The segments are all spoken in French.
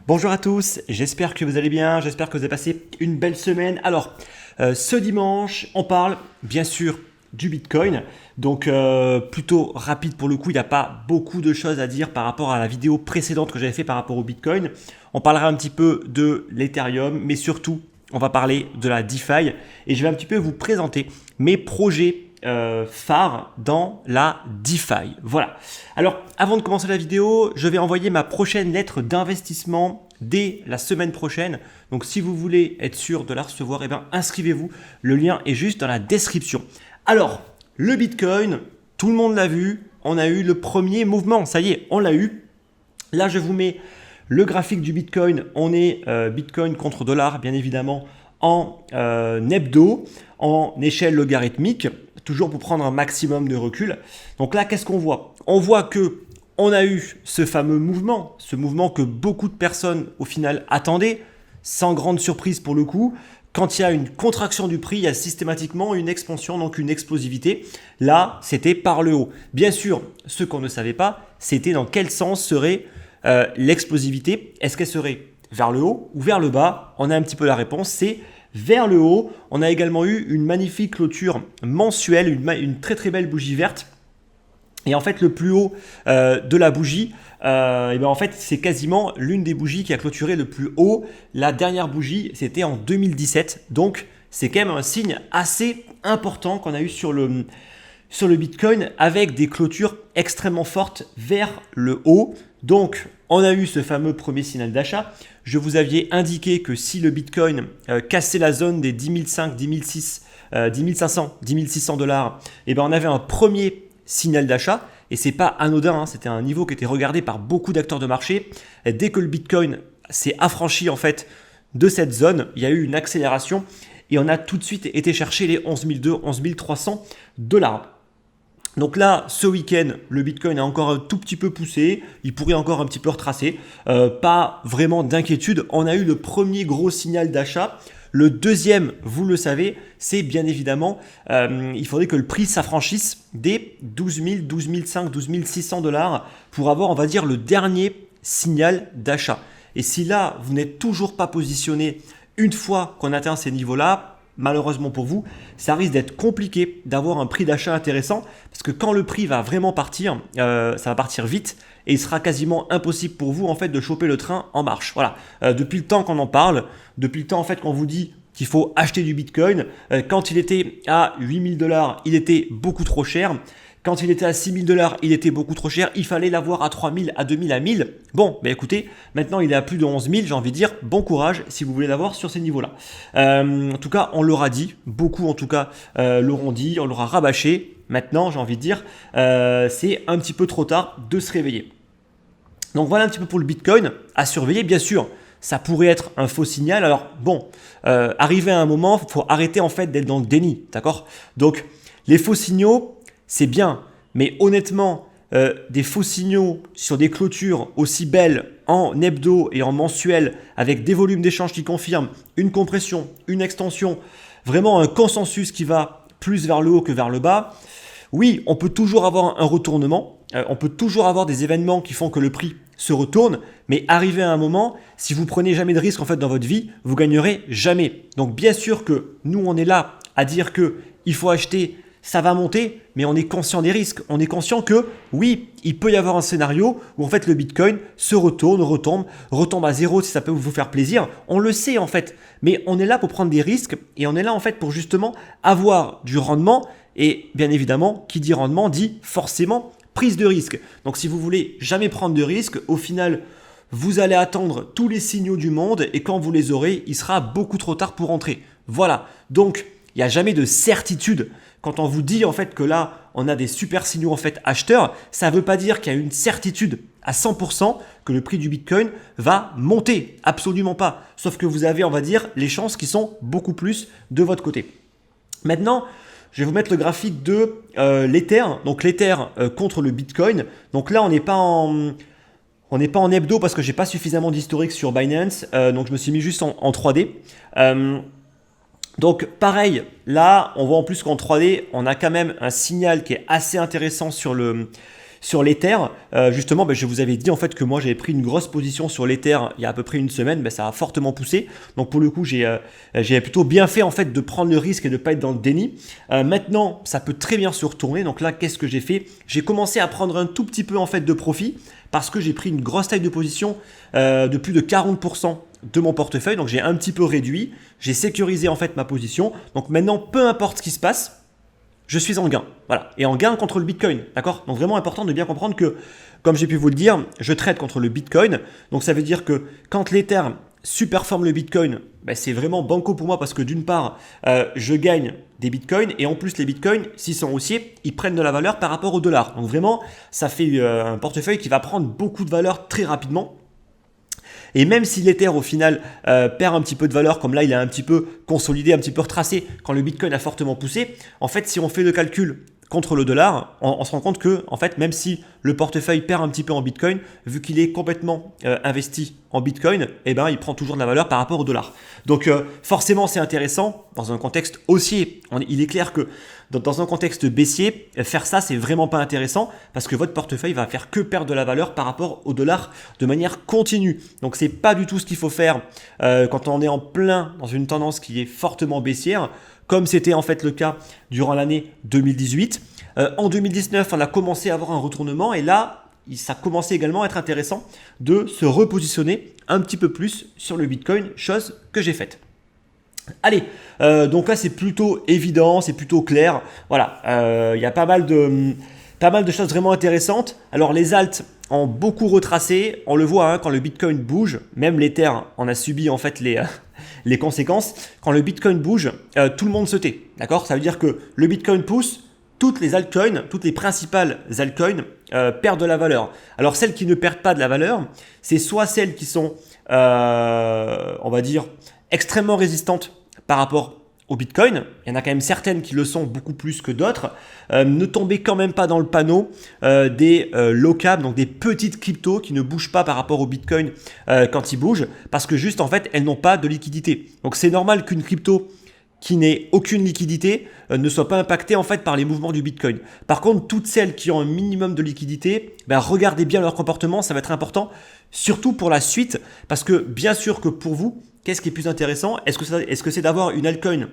Bonjour à tous, j'espère que vous allez bien, j'espère que vous avez passé une belle semaine. Alors, ce dimanche, on parle bien sûr du Bitcoin, donc plutôt rapide pour le coup, il n'y a pas beaucoup de choses à dire par rapport à la vidéo précédente que j'avais fait par rapport au Bitcoin. On parlera un petit peu de l'Ethereum, mais surtout, on va parler de la DeFi et je vais un petit peu vous présenter mes projets phare dans la DeFi. Voilà. Alors, avant de commencer la vidéo, je vais envoyer ma prochaine lettre d'investissement dès la semaine prochaine. Donc, si vous voulez être sûr de la recevoir, eh bien, inscrivez-vous. Le lien est juste dans la description. Alors, le Bitcoin, tout le monde l'a vu. On a eu le premier mouvement. Ça y est, on l'a eu. Là, je vous mets le graphique du Bitcoin. On est Bitcoin contre dollar, bien évidemment, en hebdo, en échelle logarithmique, toujours pour prendre un maximum de recul. Donc là, qu'est-ce qu'on voit? On voit que on a eu ce fameux mouvement, ce mouvement que beaucoup de personnes au final attendaient, sans grande surprise pour le coup. Quand il y a une contraction du prix, il y a systématiquement une expansion, donc une explosivité. Là, c'était par le haut. Bien sûr, ce qu'on ne savait pas, c'était dans quel sens serait l'explosivité. Est-ce qu'elle serait vers le haut ou vers le bas? On a un petit peu la réponse, c'est vers le haut. On a également eu une magnifique clôture mensuelle, une très très belle bougie verte. Et en fait, le plus haut de la bougie, et ben en fait, c'est quasiment l'une des bougies qui a clôturé le plus haut. La dernière bougie, c'était en 2017. Donc, c'est quand même un signe assez important qu'on a eu sur le Bitcoin avec des clôtures extrêmement fortes vers le haut. Donc, on a eu ce fameux premier signal d'achat. Je vous avais indiqué que si le Bitcoin cassait la zone des 10 500, 10 500, 10 600 dollars, et ben on avait un premier signal d'achat. Et c'est pas anodin, hein, c'était un niveau qui était regardé par beaucoup d'acteurs de marché. Et dès que le Bitcoin s'est affranchi en fait de cette zone, il y a eu une accélération et on a tout de suite été chercher les 11 200, 11 300 dollars. Donc là, ce week-end, le Bitcoin a encore un tout petit peu poussé, il pourrait encore un petit peu retracer, pas vraiment d'inquiétude. On a eu le premier gros signal d'achat. Le deuxième, vous le savez, c'est bien évidemment, il faudrait que le prix s'affranchisse des 12 000, 12 500, 12 600 dollars pour avoir, on va dire, le dernier signal d'achat. Et si là, vous n'êtes toujours pas positionné une fois qu'on atteint ces niveaux-là, malheureusement pour vous, ça risque d'être compliqué d'avoir un prix d'achat intéressant parce que quand le prix va vraiment partir, ça va partir vite et il sera quasiment impossible pour vous en fait de choper le train en marche. Voilà. Depuis le temps qu'on en parle, depuis le temps en fait qu'on vous dit qu'il faut acheter du Bitcoin, quand il était à 8 000 dollars, il était beaucoup trop cher. Quand il était à 6 000 dollars, il était beaucoup trop cher. Il fallait l'avoir à 3 000, à 2 000, à 1 000. Bon, ben écoutez, maintenant il est à plus de 11 000. J'ai envie de dire, bon courage si vous voulez l'avoir sur ces niveaux-là. En tout cas, on l'aura dit. Beaucoup en tout cas l'auront dit. On l'aura rabâché. Maintenant, j'ai envie de dire, c'est un petit peu trop tard de se réveiller. Donc voilà un petit peu pour le Bitcoin. À surveiller, bien sûr. Ça pourrait être un faux signal. Alors bon, arrivé à un moment, il faut arrêter en fait d'être dans le déni. D'accord? Donc les faux signaux, c'est bien, mais honnêtement, des faux signaux sur des clôtures aussi belles en hebdo et en mensuel, avec des volumes d'échange qui confirment une compression, une extension, vraiment un consensus qui va plus vers le haut que vers le bas. Oui, on peut toujours avoir un retournement, on peut toujours avoir des événements qui font que le prix se retourne, mais arrivé à un moment, si vous prenez jamais de risque en fait dans votre vie, vous gagnerez jamais. Donc bien sûr que nous, on est là à dire que il faut acheter. Ça va monter, mais on est conscient des risques. On est conscient que oui, il peut y avoir un scénario où en fait le Bitcoin se retourne, retombe à zéro si ça peut vous faire plaisir. On le sait en fait, mais on est là pour prendre des risques et on est là en fait pour justement avoir du rendement. Et bien évidemment, qui dit rendement dit forcément prise de risque. Donc si vous voulez jamais prendre de risque, au final, vous allez attendre tous les signaux du monde et quand vous les aurez, il sera beaucoup trop tard pour entrer. Voilà. Donc il n'y a jamais de certitude. Quand on vous dit en fait que là, on a des super signaux en fait acheteurs, ça ne veut pas dire qu'il y a une certitude à 100% que le prix du Bitcoin va monter. Absolument pas. Sauf que vous avez, on va dire, les chances qui sont beaucoup plus de votre côté. Maintenant, je vais vous mettre le graphique de l'Ether. Donc l'Ether contre le Bitcoin. Donc là, on n'est pas en hebdo parce que j'ai pas suffisamment d'historique sur Binance. Donc je me suis mis juste en 3D. Donc pareil, là, on voit en plus qu'en 3D, on a quand même un signal qui est assez intéressant sur le sur l'Ether, justement, je vous avais dit en fait que moi j'avais pris une grosse position sur l'Ether il y a à peu près une semaine, ça a fortement poussé. Donc pour le coup, j'ai plutôt bien fait en fait de prendre le risque et de ne pas être dans le déni. Maintenant, ça peut très bien se retourner. Donc là, qu'est-ce que j'ai fait? J'ai commencé à prendre un tout petit peu en fait de profit parce que j'ai pris une grosse taille de position de plus de 40% de mon portefeuille. Donc j'ai un petit peu réduit, j'ai sécurisé en fait ma position. Donc maintenant, peu importe ce qui se passe, je suis en gain. Voilà. Et en gain contre le Bitcoin. D'accord? Donc vraiment important de bien comprendre que, comme j'ai pu vous le dire, je trade contre le Bitcoin. Donc ça veut dire que quand l'Ether superforme le Bitcoin, c'est vraiment banco pour moi parce que d'une part, je gagne des Bitcoins et en plus les Bitcoins, s'ils sont haussiers, ils prennent de la valeur par rapport au dollar. Donc vraiment, ça fait un portefeuille qui va prendre beaucoup de valeur très rapidement. Et même si l'Ether au final perd un petit peu de valeur, comme là il a un petit peu consolidé, un petit peu retracé quand le Bitcoin a fortement poussé, en fait si on fait le calcul contre le dollar, on se rend compte que en fait même si le portefeuille perd un petit peu en Bitcoin, vu qu'il est complètement investi en Bitcoin, il prend toujours de la valeur par rapport au dollar. Donc forcément c'est intéressant dans un contexte haussier. Il est clair que dans un contexte baissier, faire ça c'est vraiment pas intéressant parce que votre portefeuille va faire que perdre de la valeur par rapport au dollar de manière continue. Donc c'est pas du tout ce qu'il faut faire quand on est en plein dans une tendance qui est fortement baissière, comme c'était en fait le cas durant l'année 2018. En 2019, on a commencé à avoir un retournement et là, ça commençait également à être intéressant de se repositionner un petit peu plus sur le Bitcoin, chose que j'ai faite. Allez, donc là c'est plutôt évident, c'est plutôt clair. Voilà, il y a pas mal de choses vraiment intéressantes. Alors les alts ont beaucoup retracé, on le voit quand le Bitcoin bouge, même l'Ether en a subi en fait les conséquences. Quand le Bitcoin bouge, tout le monde se tait, d'accord? Ça veut dire que le Bitcoin pousse, toutes les altcoins, toutes les principales altcoins perdent de la valeur. Alors celles qui ne perdent pas de la valeur, c'est soit celles qui sont, on va dire, extrêmement résistantes par rapport au Bitcoin. Il y en a quand même certaines qui le sont beaucoup plus que d'autres. Ne tombez quand même pas dans le panneau des low cap, donc des petites cryptos qui ne bougent pas par rapport au Bitcoin quand il bouge, parce que juste en fait elles n'ont pas de liquidité. Donc c'est normal qu'une crypto qui n'ait aucune liquidité ne soit pas impactée en fait par les mouvements du Bitcoin. Par contre, toutes celles qui ont un minimum de liquidité, regardez bien leur comportement, ça va être important, surtout pour la suite, parce que bien sûr que pour vous, qu'est-ce qui est plus intéressant? Est-ce que c'est d'avoir une altcoin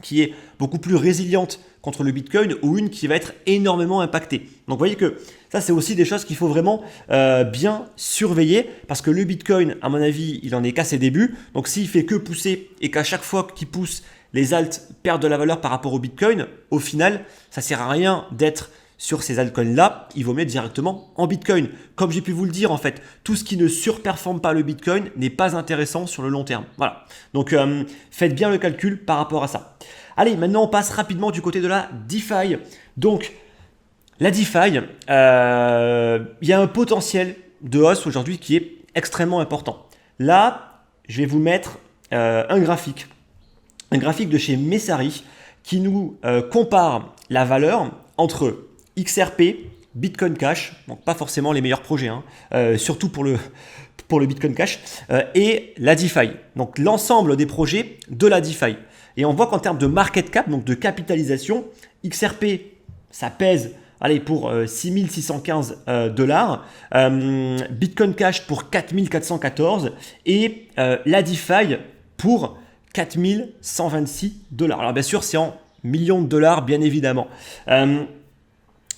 qui est beaucoup plus résiliente contre le Bitcoin ou une qui va être énormément impactée? Donc vous voyez que ça c'est aussi des choses qu'il faut vraiment bien surveiller parce que le Bitcoin, à mon avis, il en est qu'à ses débuts. Donc s'il fait que pousser et qu'à chaque fois qu'il pousse, les alts perdent de la valeur par rapport au Bitcoin, au final, ça ne sert à rien d'être sur ces altcoins-là, il vaut mieux directement en Bitcoin. Comme j'ai pu vous le dire, en fait, tout ce qui ne surperforme pas le Bitcoin n'est pas intéressant sur le long terme. Voilà. Donc, faites bien le calcul par rapport à ça. Allez, maintenant, on passe rapidement du côté de la DeFi. Donc, la DeFi, il y a un potentiel de hausse aujourd'hui qui est extrêmement important. Là, je vais vous mettre un graphique de chez Messari qui nous compare la valeur entre XRP, Bitcoin Cash, donc pas forcément les meilleurs projets, surtout pour le Bitcoin Cash, et la DeFi, donc l'ensemble des projets de la DeFi. Et on voit qu'en termes de market cap, donc de capitalisation, XRP, ça pèse pour 6615 $, Bitcoin Cash pour 4414 et la DeFi pour 4126 $. Alors bien sûr, c'est en millions de dollars, bien évidemment.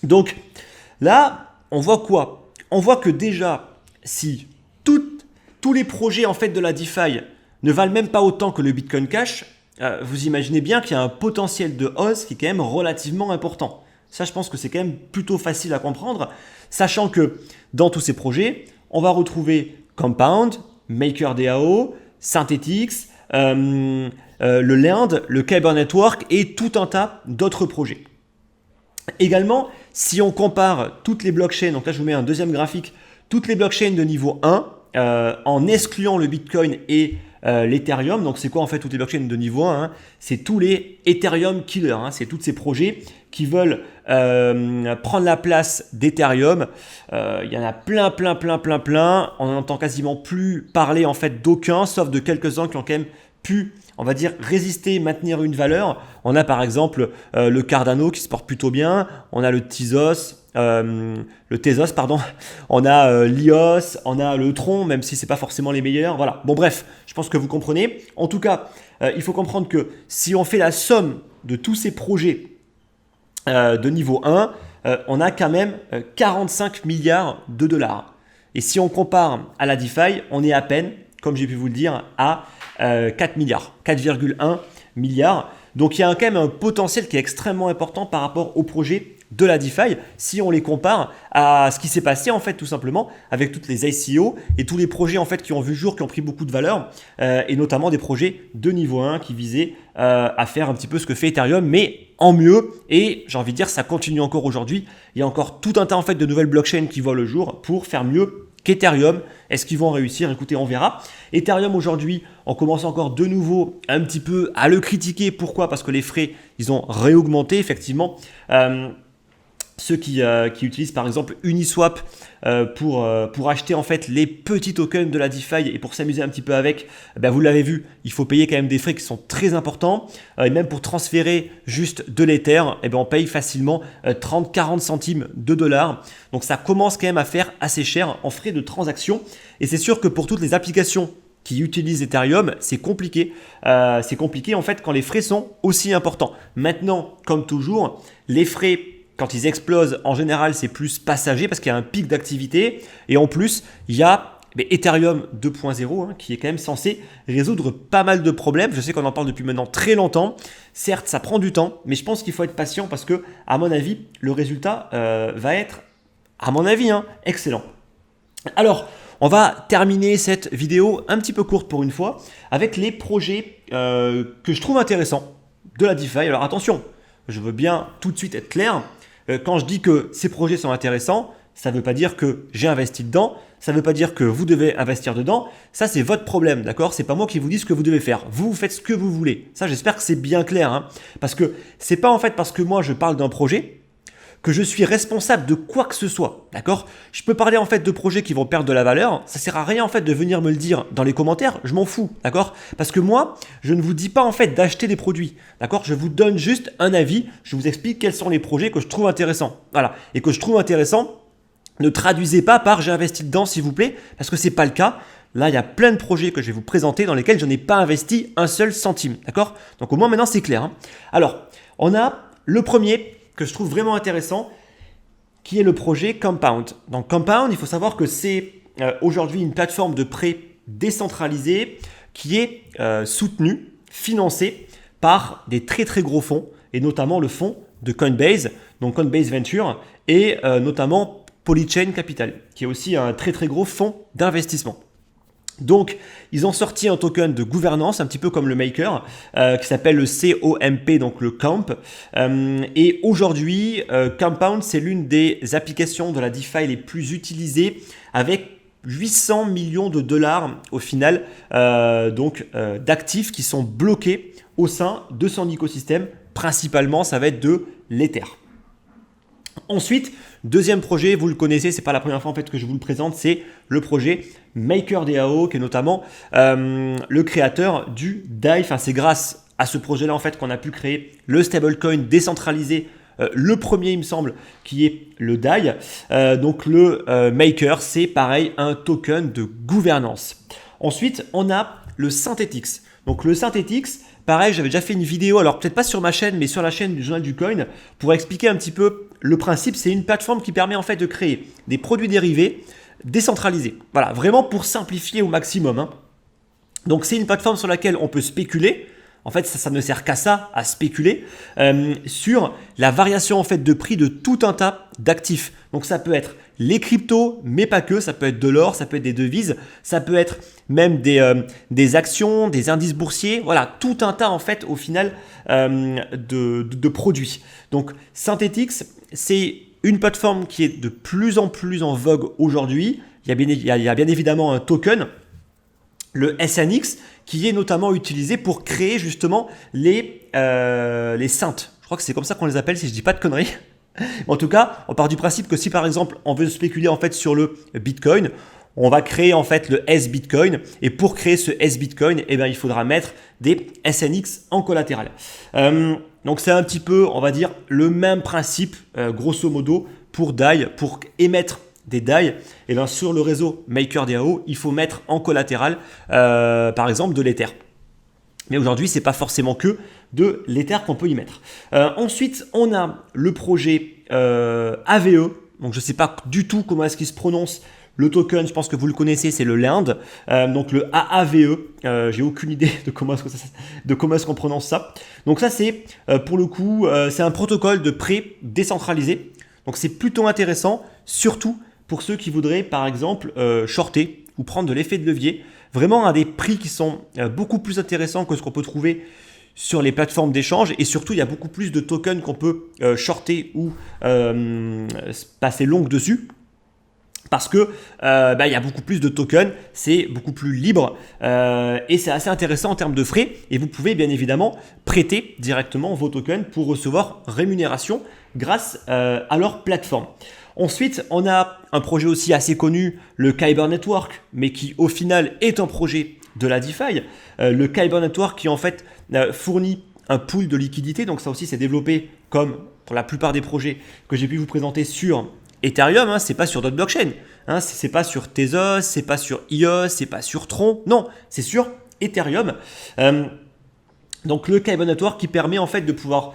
Donc là, on voit quoi? On voit que déjà, si tous les projets en fait de la DeFi ne valent même pas autant que le Bitcoin Cash, vous imaginez bien qu'il y a un potentiel de hausse qui est quand même relativement important. Ça, je pense que c'est quand même plutôt facile à comprendre, sachant que dans tous ces projets, on va retrouver Compound, MakerDAO, Synthetix, le Land, le Kyber Network et tout un tas d'autres projets. Également, si on compare toutes les blockchains, donc là je vous mets un deuxième graphique, toutes les blockchains de niveau 1, en excluant le Bitcoin et l'Ethereum. Donc c'est quoi en fait toutes les blockchains de niveau 1 C'est tous les Ethereum killers, c'est tous ces projets qui veulent prendre la place d'Ethereum. Il y en a plein. On n'entend quasiment plus parler en fait d'aucun, sauf de quelques-uns qui ont quand même pu on va dire, résister, maintenir une valeur. On a par exemple le Cardano qui se porte plutôt bien, on a le Tezos, pardon, on a l'IOS, on a le Tron, même si c'est pas forcément les meilleurs. Voilà. Bon bref, je pense que vous comprenez. En tout cas, il faut comprendre que si on fait la somme de tous ces projets de niveau 1, on a quand même 45 milliards de dollars. Et si on compare à la DeFi, on est à peine, comme j'ai pu vous le dire, à 4 milliards, 4,1 milliards. Donc il y a quand même un potentiel qui est extrêmement important par rapport aux projets de la DeFi si on les compare à ce qui s'est passé en fait tout simplement avec toutes les ICO et tous les projets en fait qui ont vu jour, qui ont pris beaucoup de valeur et notamment des projets de niveau 1 qui visaient à faire un petit peu ce que fait Ethereum mais en mieux et j'ai envie de dire ça continue encore aujourd'hui. Il y a encore tout un tas en fait de nouvelles blockchains qui voient le jour pour faire mieux qu'Ethereum. Est-ce qu'ils vont réussir? Écoutez, on verra. Ethereum aujourd'hui, on commence encore de nouveau un petit peu à le critiquer. Pourquoi? Parce que les frais, ils ont réaugmenté effectivement. Ceux qui utilisent par exemple Uniswap pour acheter en fait les petits tokens de la DeFi et pour s'amuser un petit peu avec, vous l'avez vu, il faut payer quand même des frais qui sont très importants. Et même pour transférer juste de l'Ether, on paye facilement 30-40 centimes de dollars. Donc ça commence quand même à faire assez cher en frais de transaction. Et c'est sûr que pour toutes les applications qui utilisent Ethereum, c'est compliqué. C'est compliqué en fait quand les frais sont aussi importants. Maintenant, comme toujours, les frais quand ils explosent, en général, c'est plus passager parce qu'il y a un pic d'activité. Et en plus, il y a Ethereum 2.0 qui est quand même censé résoudre pas mal de problèmes. Je sais qu'on en parle depuis maintenant très longtemps. Certes, ça prend du temps, mais je pense qu'il faut être patient parce que, à mon avis, le résultat va être, à mon avis, excellent. Alors, on va terminer cette vidéo un petit peu courte pour une fois avec les projets que je trouve intéressants de la DeFi. Alors attention, je veux bien tout de suite être clair. Quand je dis que ces projets sont intéressants, ça ne veut pas dire que j'ai investi dedans, ça ne veut pas dire que vous devez investir dedans. Ça, c'est votre problème, d'accord? C'est pas moi qui vous dis ce que vous devez faire. Vous faites ce que vous voulez. Ça, j'espère que c'est bien clair, parce que c'est pas en fait parce que moi je parle d'un projet que je suis responsable de quoi que ce soit, d'accord? Je peux parler en fait de projets qui vont perdre de la valeur, ça sert à rien en fait de venir me le dire dans les commentaires, je m'en fous, d'accord? Parce que moi, je ne vous dis pas en fait d'acheter des produits, d'accord? Je vous donne juste un avis, je vous explique quels sont les projets que je trouve intéressants, voilà, et que je trouve intéressants. Ne traduisez pas par j'ai investi dedans s'il vous plaît, parce que c'est pas le cas. Là, il y a plein de projets que je vais vous présenter dans lesquels je n'ai pas investi un seul centime, d'accord? Donc au moins maintenant c'est clair. Alors, on a le premier que je trouve vraiment intéressant, qui est le projet Compound. Donc Compound, il faut savoir que c'est aujourd'hui une plateforme de prêt décentralisée qui est soutenue, financée par des très très gros fonds, et notamment le fonds de Coinbase, donc Coinbase Venture, et notamment Polychain Capital, qui est aussi un très très gros fonds d'investissement. Donc, ils ont sorti un token de gouvernance, un petit peu comme le Maker, qui s'appelle le COMP, donc le COMP. Et aujourd'hui, Compound, c'est l'une des applications de la DeFi les plus utilisées, avec 800 millions de dollars au final, d'actifs qui sont bloqués au sein de son écosystème. Principalement, ça va être de l'Ether. Ensuite, deuxième projet, vous le connaissez, c'est pas la première fois en fait que je vous le présente, c'est le projet MakerDAO qui est notamment le créateur du DAI. Enfin, c'est grâce à ce projet-là en fait qu'on a pu créer le stablecoin décentralisé, le premier il me semble, qui est le DAI. Donc le Maker, c'est pareil un token de gouvernance. Ensuite, on a le Synthetix. Donc le Synthetix, pareil, j'avais déjà fait une vidéo, alors peut-être pas sur ma chaîne, mais sur la chaîne du Journal du Coin, pour expliquer un petit peu le principe. C'est une plateforme qui permet en fait de créer des produits dérivés décentralisés. Voilà, vraiment pour simplifier au maximum. Donc c'est une plateforme sur laquelle on peut spéculer. En fait, ça ne sert qu'à ça, à spéculer sur la variation en fait de prix de tout un tas d'actifs. Donc ça peut être les cryptos, mais pas que. Ça peut être de l'or, ça peut être des devises, ça peut être même des actions, des indices boursiers. Voilà, tout un tas en fait au final de produits. Donc Synthetix, c'est une plateforme qui est de plus en plus en vogue aujourd'hui. Il y a bien évidemment un token, le SNX, qui est notamment utilisé pour créer justement les synths. Je crois que c'est comme ça qu'on les appelle si je ne dis pas de conneries. En tout cas, on part du principe que si par exemple on veut spéculer en fait sur le Bitcoin, on va créer en fait le S-Bitcoin. Et pour créer ce S-Bitcoin, eh bien, il faudra mettre des SNX en collatéral. Donc c'est un petit peu, on va dire, le même principe, grosso modo, pour DAI, pour émettre des DAI. Et bien sur le réseau MakerDAO, il faut mettre en collatéral, par exemple, de l'Ether. Mais aujourd'hui, ce n'est pas forcément que de l'Ether qu'on peut y mettre. Ensuite, on a le projet AVE. Donc je ne sais pas du tout comment est-ce qu'il se prononce. Le token, je pense que vous le connaissez, c'est le LAND. Donc le AAVE, j'ai aucune idée de comment est-ce qu'on prononce ça. Donc ça, c'est pour le coup, c'est un protocole de prêt décentralisé. Donc c'est plutôt intéressant, surtout pour ceux qui voudraient par exemple shorter ou prendre de l'effet de levier. Vraiment à des prix qui sont beaucoup plus intéressants que ce qu'on peut trouver sur les plateformes d'échange, et surtout il y a beaucoup plus de tokens qu'on peut shorter ou passer long dessus. Parce que il y a beaucoup plus de tokens, c'est beaucoup plus libre et c'est assez intéressant en termes de frais. Et vous pouvez bien évidemment prêter directement vos tokens pour recevoir rémunération grâce à leur plateforme. Ensuite, on a un projet aussi assez connu, le Kyber Network, mais qui au final est un projet de la DeFi. Le Kyber Network qui en fait fournit un pool de liquidité. Donc ça aussi c'est développé comme pour la plupart des projets que j'ai pu vous présenter sur Ethereum, c'est pas sur d'autres blockchains, c'est pas sur Tezos, c'est pas sur EOS, c'est pas sur Tron, non, c'est sur Ethereum. Donc le Kyber Network qui permet en fait de pouvoir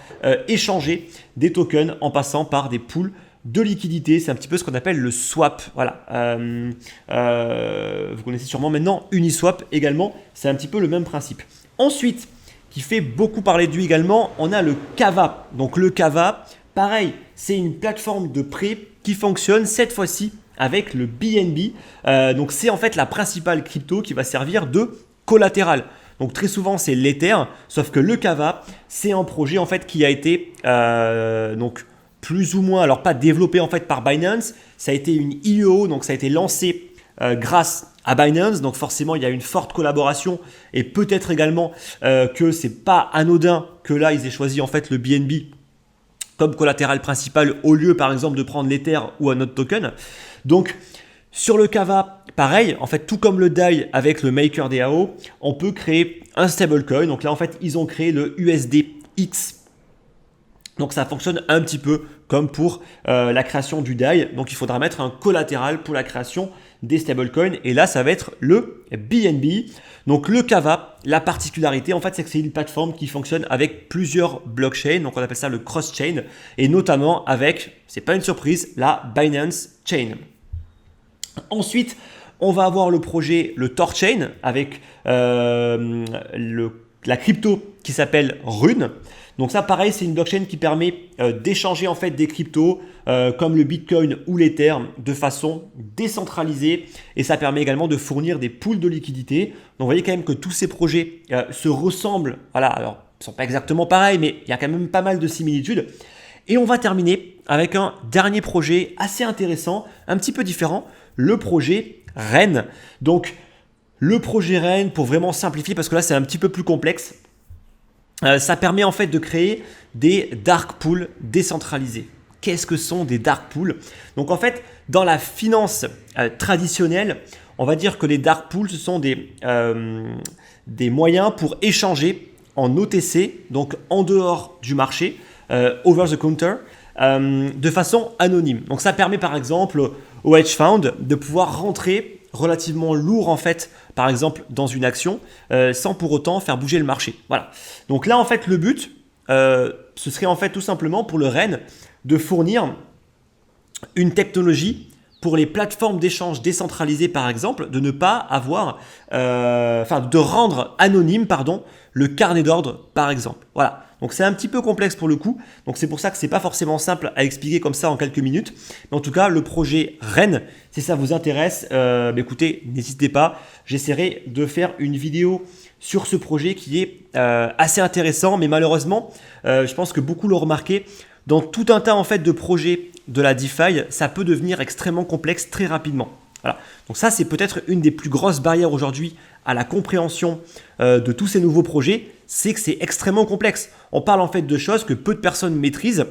échanger des tokens en passant par des pools de liquidité. C'est un petit peu ce qu'on appelle le swap. Voilà. Vous connaissez sûrement maintenant Uniswap également, c'est un petit peu le même principe. Ensuite, qui fait beaucoup parler de lui également, on a le Kava. Donc le Kava, pareil, c'est une plateforme de prêt qui fonctionne cette fois-ci avec le BNB. Donc c'est en fait la principale crypto qui va servir de collatéral. Donc très souvent c'est l'Ether, sauf que le Kava, c'est un projet en fait qui a été donc plus ou moins, alors pas développé en fait par Binance, ça a été une IEO, donc ça a été lancé grâce à Binance, donc forcément il y a une forte collaboration et peut-être également que c'est pas anodin que là ils aient choisi en fait le BNB comme collatéral principal au lieu par exemple de prendre l'Ether ou un autre token. Donc sur le Kava, pareil, en fait tout comme le DAI avec le MakerDAO, on peut créer un stablecoin. Donc là en fait ils ont créé le USDX. Donc ça fonctionne un petit peu comme pour la création du DAI. Donc il faudra mettre un collatéral pour la création des stablecoins. Et là, ça va être le BNB. Donc le Kava, la particularité, en fait, c'est que c'est une plateforme qui fonctionne avec plusieurs blockchains. Donc on appelle ça le cross-chain. Et notamment avec, c'est pas une surprise, la Binance Chain. Ensuite, on va avoir le projet, le Thorchain, avec la crypto qui s'appelle Rune. Donc ça, pareil, c'est une blockchain qui permet d'échanger en fait des cryptos comme le Bitcoin ou l'Ether de façon décentralisée, et ça permet également de fournir des pools de liquidité. Donc vous voyez quand même que tous ces projets se ressemblent. Voilà, alors ils ne sont pas exactement pareils, mais il y a quand même pas mal de similitudes. Et on va terminer avec un dernier projet assez intéressant, un petit peu différent, le projet REN. Donc le projet REN, pour vraiment simplifier, parce que là c'est un petit peu plus complexe, ça permet en fait de créer des dark pools décentralisés. Qu'est-ce que sont des dark pools? Donc en fait, dans la finance traditionnelle, on va dire que les dark pools, ce sont des moyens pour échanger en OTC, donc en dehors du marché, over the counter, de façon anonyme. Donc ça permet par exemple au hedge fund de pouvoir rentrer relativement lourd en fait, par exemple dans une action, sans pour autant faire bouger le marché. Voilà. Donc là en fait le but, ce serait en fait tout simplement pour le REN de fournir une technologie pour les plateformes d'échange décentralisées par exemple, de ne pas avoir, de rendre anonyme le carnet d'ordre par exemple. Voilà. Donc c'est un petit peu complexe pour le coup, donc c'est pour ça que c'est pas forcément simple à expliquer comme ça en quelques minutes. Mais en tout cas, le projet REN, si ça vous intéresse, écoutez, n'hésitez pas, j'essaierai de faire une vidéo sur ce projet qui est assez intéressant, mais malheureusement, je pense que beaucoup l'ont remarqué, dans tout un tas en fait de projets de la DeFi, ça peut devenir extrêmement complexe très rapidement. Voilà. Donc ça, c'est peut-être une des plus grosses barrières aujourd'hui à la compréhension de tous ces nouveaux projets, c'est que c'est extrêmement complexe. On parle en fait de choses que peu de personnes maîtrisent.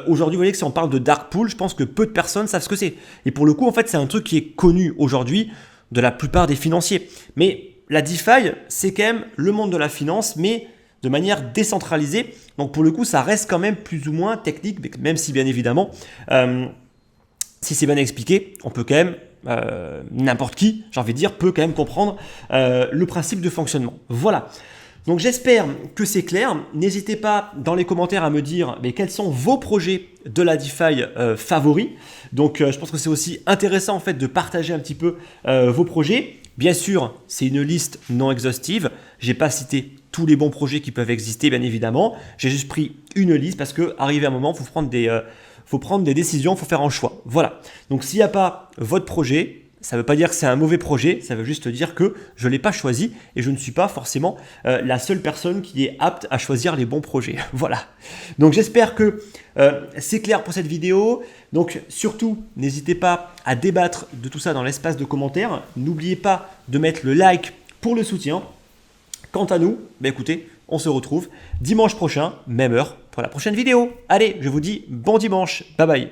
Aujourd'hui, vous voyez que si on parle de dark pool, je pense que peu de personnes savent ce que c'est. Et pour le coup, en fait, c'est un truc qui est connu aujourd'hui. de la plupart des financiers. Mais la DeFi, c'est quand même le monde de la finance, mais de manière décentralisée. Donc pour le coup, ça reste quand même plus ou moins technique, même si bien évidemment, si c'est bien expliqué, on peut quand même, n'importe qui, j'ai envie de dire, peut quand même comprendre le principe de fonctionnement. Voilà. Donc j'espère que c'est clair. N'hésitez pas dans les commentaires à me dire mais quels sont vos projets de la DeFi favoris. Donc je pense que c'est aussi intéressant en fait de partager un petit peu vos projets. Bien sûr, c'est une liste non exhaustive. Je n'ai pas cité tous les bons projets qui peuvent exister, bien évidemment. J'ai juste pris une liste parce qu'arrivé à un moment, il faut prendre des décisions, il faut faire un choix. Voilà. Donc s'il n'y a pas votre projet, ça ne veut pas dire que c'est un mauvais projet, ça veut juste dire que je ne l'ai pas choisi et je ne suis pas forcément la seule personne qui est apte à choisir les bons projets. Voilà. Donc j'espère que c'est clair pour cette vidéo. Donc surtout, n'hésitez pas à débattre de tout ça dans l'espace de commentaires. N'oubliez pas de mettre le like pour le soutien. Quant à nous, écoutez, on se retrouve dimanche prochain, même heure, pour la prochaine vidéo. Allez, je vous dis bon dimanche. Bye bye.